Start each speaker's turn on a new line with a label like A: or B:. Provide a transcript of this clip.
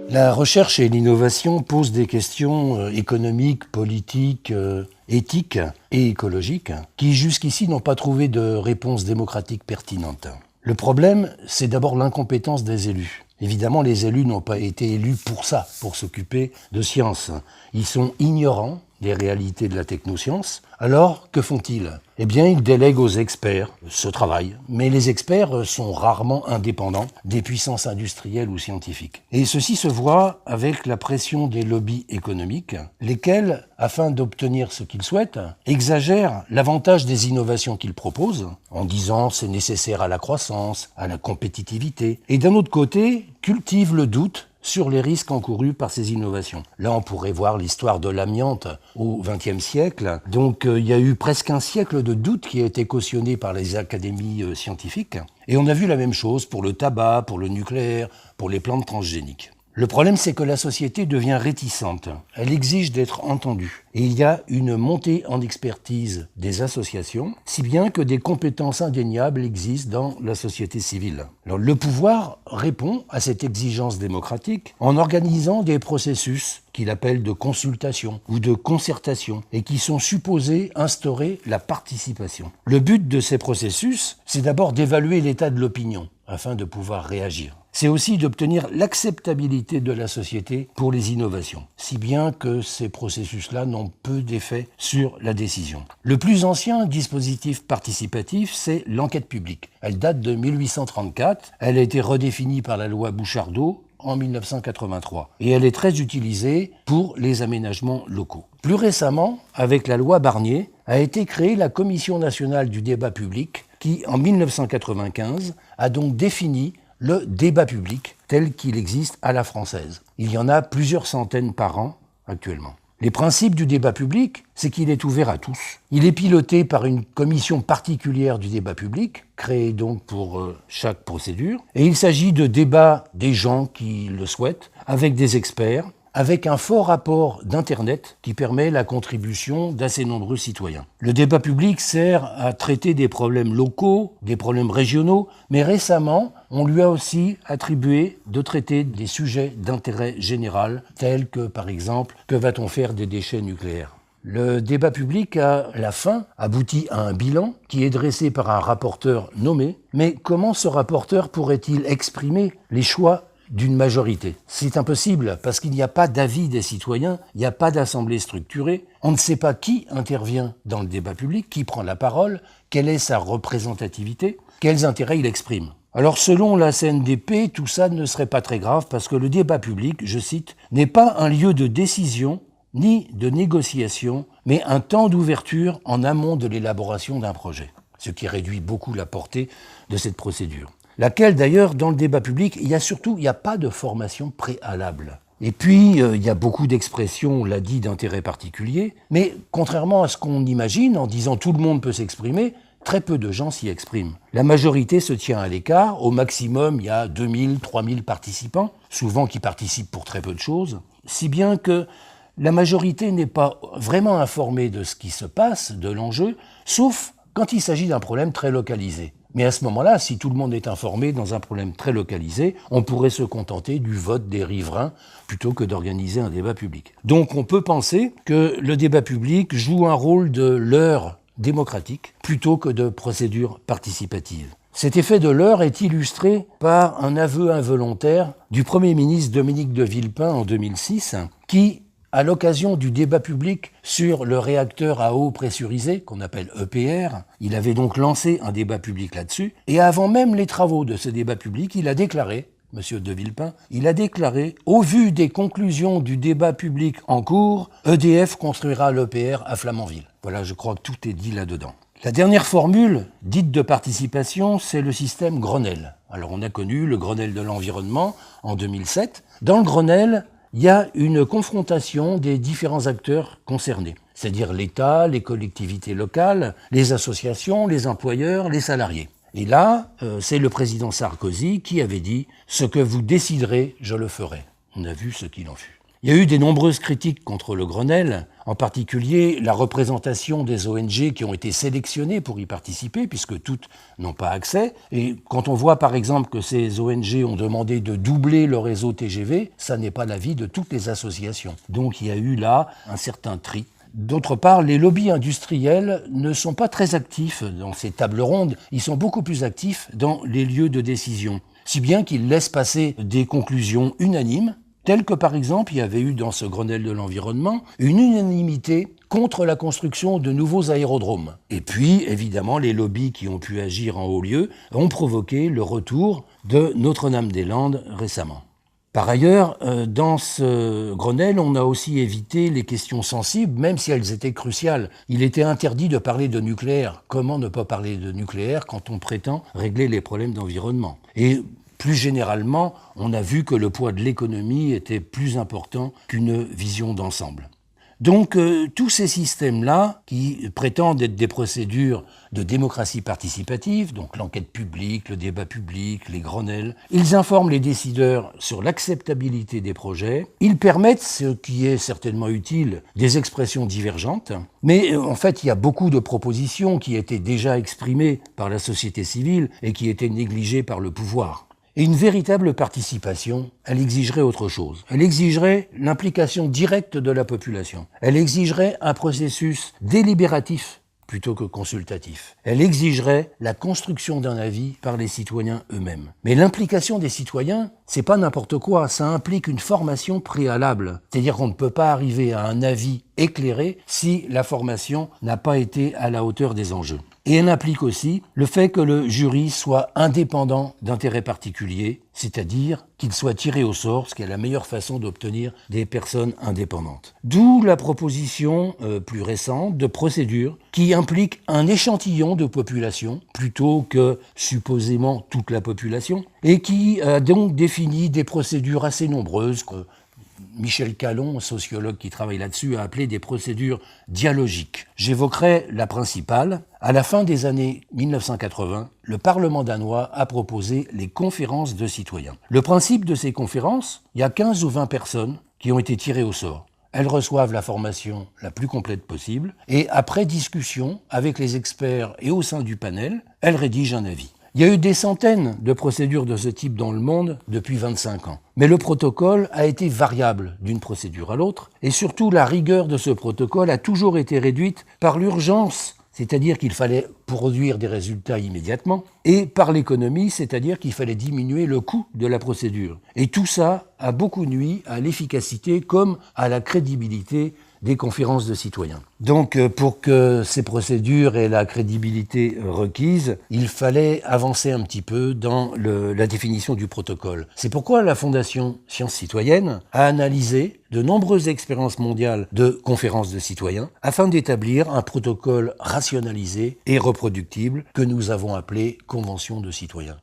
A: La recherche et l'innovation posent des questions économiques, politiques, éthiques et écologiques qui jusqu'ici n'ont pas trouvé de réponse démocratique pertinente. Le problème, c'est d'abord l'incompétence des élus. Évidemment, les élus n'ont pas été élus pour ça, pour s'occuper de science. Ils sont ignorants des réalités de la technoscience. Alors, que font-ils ? Eh bien, ils délèguent aux experts ce travail. Mais les experts sont rarement indépendants des puissances industrielles ou scientifiques. Et ceci se voit avec la pression des lobbies économiques, lesquels, afin d'obtenir ce qu'ils souhaitent, exagèrent l'avantage des innovations qu'ils proposent, en disant c'est nécessaire à la croissance, à la compétitivité, et d'un autre côté, cultivent le doute sur les risques encourus par ces innovations. Là, on pourrait voir l'histoire de l'amiante au XXe siècle. Donc, il y a eu presque un siècle de doute qui a été cautionné par les académies scientifiques. Et on a vu la même chose pour le tabac, pour le nucléaire, pour les plantes transgéniques. Le problème, c'est que la société devient réticente. Elle exige d'être entendue. Et il y a une montée en expertise des associations, si bien que des compétences indéniables existent dans la société civile. Alors, le pouvoir répond à cette exigence démocratique en organisant des processus qu'il appelle de consultation ou de concertation et qui sont supposés instaurer la participation. Le but de ces processus, c'est d'abord d'évaluer l'état de l'opinion afin de pouvoir réagir. C'est aussi d'obtenir l'acceptabilité de la société pour les innovations, si bien que ces processus-là n'ont peu d'effet sur la décision. Le plus ancien dispositif participatif, c'est l'enquête publique. Elle date de 1834, elle a été redéfinie par la loi Bouchardot en 1983, et elle est très utilisée pour les aménagements locaux. Plus récemment, avec la loi Barnier, a été créée la Commission nationale du débat public qui, en 1995, a donc défini le débat public tel qu'il existe à la française. Il y en a plusieurs centaines par an actuellement. Les principes du débat public, c'est qu'il est ouvert à tous. Il est piloté par une commission particulière du débat public, créée donc pour chaque procédure. Et il s'agit de débats des gens qui le souhaitent, avec des experts, avec un fort rapport d'Internet qui permet la contribution d'assez nombreux citoyens. Le débat public sert à traiter des problèmes locaux, des problèmes régionaux, mais récemment, on lui a aussi attribué de traiter des sujets d'intérêt général, tels que, par exemple, que va-t-on faire des déchets nucléaires ? Le débat public, à la fin, aboutit à un bilan qui est dressé par un rapporteur nommé, mais comment ce rapporteur pourrait-il exprimer les choix d'une majorité? C'est impossible parce qu'il n'y a pas d'avis des citoyens, il n'y a pas d'assemblée structurée, on ne sait pas qui intervient dans le débat public, qui prend la parole, quelle est sa représentativité, quels intérêts il exprime. Alors selon la CNDP, tout ça ne serait pas très grave parce que le débat public, je cite, n'est pas un lieu de décision ni de négociation, mais un temps d'ouverture en amont de l'élaboration d'un projet, ce qui réduit beaucoup la portée de cette procédure. Laquelle d'ailleurs, dans le débat public, il n'y a pas de formation préalable. Et puis, il y a beaucoup d'expressions, on l'a dit, d'intérêt particulier, mais contrairement à ce qu'on imagine, en disant tout le monde peut s'exprimer, très peu de gens s'y expriment. La majorité se tient à l'écart, au maximum il y a 2000, 3000 participants, souvent qui participent pour très peu de choses, si bien que la majorité n'est pas vraiment informée de ce qui se passe, de l'enjeu, sauf quand il s'agit d'un problème très localisé. Mais à ce moment-là, si tout le monde est informé dans un problème très localisé, on pourrait se contenter du vote des riverains plutôt que d'organiser un débat public. Donc on peut penser que le débat public joue un rôle de leurre démocratique plutôt que de procédure participative. Cet effet de leurre est illustré par un aveu involontaire du Premier ministre Dominique de Villepin en 2006 qui, à l'occasion du débat public sur le réacteur à eau pressurisée, qu'on appelle EPR, il avait donc lancé un débat public là-dessus, et avant même les travaux de ce débat public, il a déclaré, M. de Villepin, au vu des conclusions du débat public en cours, EDF construira l'EPR à Flamanville. Voilà, je crois que tout est dit là-dedans. La dernière formule, dite de participation, c'est le système Grenelle. Alors on a connu le Grenelle de l'environnement en 2007. Dans le Grenelle, il y a une confrontation des différents acteurs concernés, c'est-à-dire l'État, les collectivités locales, les associations, les employeurs, les salariés. Et là, c'est le président Sarkozy qui avait dit « Ce que vous déciderez, je le ferai ». On a vu ce qu'il en fut. Il y a eu de nombreuses critiques contre le Grenelle, en particulier la représentation des ONG qui ont été sélectionnées pour y participer, puisque toutes n'ont pas accès. Et quand on voit par exemple que ces ONG ont demandé de doubler le réseau TGV, ça n'est pas l'avis de toutes les associations. Donc il y a eu là un certain tri. D'autre part, les lobbies industriels ne sont pas très actifs dans ces tables rondes, ils sont beaucoup plus actifs dans les lieux de décision, si bien qu'ils laissent passer des conclusions unanimes, telles que par exemple il y avait eu dans ce Grenelle de l'environnement une unanimité contre la construction de nouveaux aérodromes. Et puis, évidemment, les lobbies qui ont pu agir en haut lieu ont provoqué le retour de Notre-Dame-des-Landes récemment. Par ailleurs, dans ce Grenelle, on a aussi évité les questions sensibles, même si elles étaient cruciales. Il était interdit de parler de nucléaire. Comment ne pas parler de nucléaire quand on prétend régler les problèmes d'environnement ? Et plus généralement, on a vu que le poids de l'économie était plus important qu'une vision d'ensemble. Donc tous ces systèmes-là, qui prétendent être des procédures de démocratie participative, donc l'enquête publique, le débat public, les Grenelles, ils informent les décideurs sur l'acceptabilité des projets, ils permettent, ce qui est certainement utile, des expressions divergentes, mais en fait il y a beaucoup de propositions qui étaient déjà exprimées par la société civile et qui étaient négligées par le pouvoir. Et une véritable participation, elle exigerait autre chose. Elle exigerait l'implication directe de la population. Elle exigerait un processus délibératif plutôt que consultatif. Elle exigerait la construction d'un avis par les citoyens eux-mêmes. Mais l'implication des citoyens, c'est pas n'importe quoi, ça implique une formation préalable. C'est-à-dire qu'on ne peut pas arriver à un avis éclairé si la formation n'a pas été à la hauteur des enjeux. Et elle implique aussi le fait que le jury soit indépendant d'intérêts particuliers, c'est-à-dire qu'il soit tiré au sort, ce qui est la meilleure façon d'obtenir des personnes indépendantes. D'où la proposition plus récente de procédure qui implique un échantillon de population plutôt que supposément toute la population et qui a donc défini des procédures assez nombreuses que Michel Callon, sociologue qui travaille là-dessus, a appelé des procédures dialogiques. J'évoquerai la principale. À la fin des années 1980, le Parlement danois a proposé les conférences de citoyens. Le principe de ces conférences, il y a 15 ou 20 personnes qui ont été tirées au sort. Elles reçoivent la formation la plus complète possible et après discussion avec les experts et au sein du panel, elles rédigent un avis. Il y a eu des centaines de procédures de ce type dans le monde depuis 25 ans. Mais le protocole a été variable d'une procédure à l'autre, et surtout la rigueur de ce protocole a toujours été réduite par l'urgence, c'est-à-dire qu'il fallait produire des résultats immédiatement, et par l'économie, c'est-à-dire qu'il fallait diminuer le coût de la procédure. Et tout ça a beaucoup nui à l'efficacité comme à la crédibilité des conférences de citoyens. Donc, pour que ces procédures aient la crédibilité requise, il fallait avancer un petit peu dans la définition du protocole. C'est pourquoi la Fondation Sciences Citoyennes a analysé de nombreuses expériences mondiales de conférences de citoyens afin d'établir un protocole rationalisé et reproductible que nous avons appelé Convention de citoyens.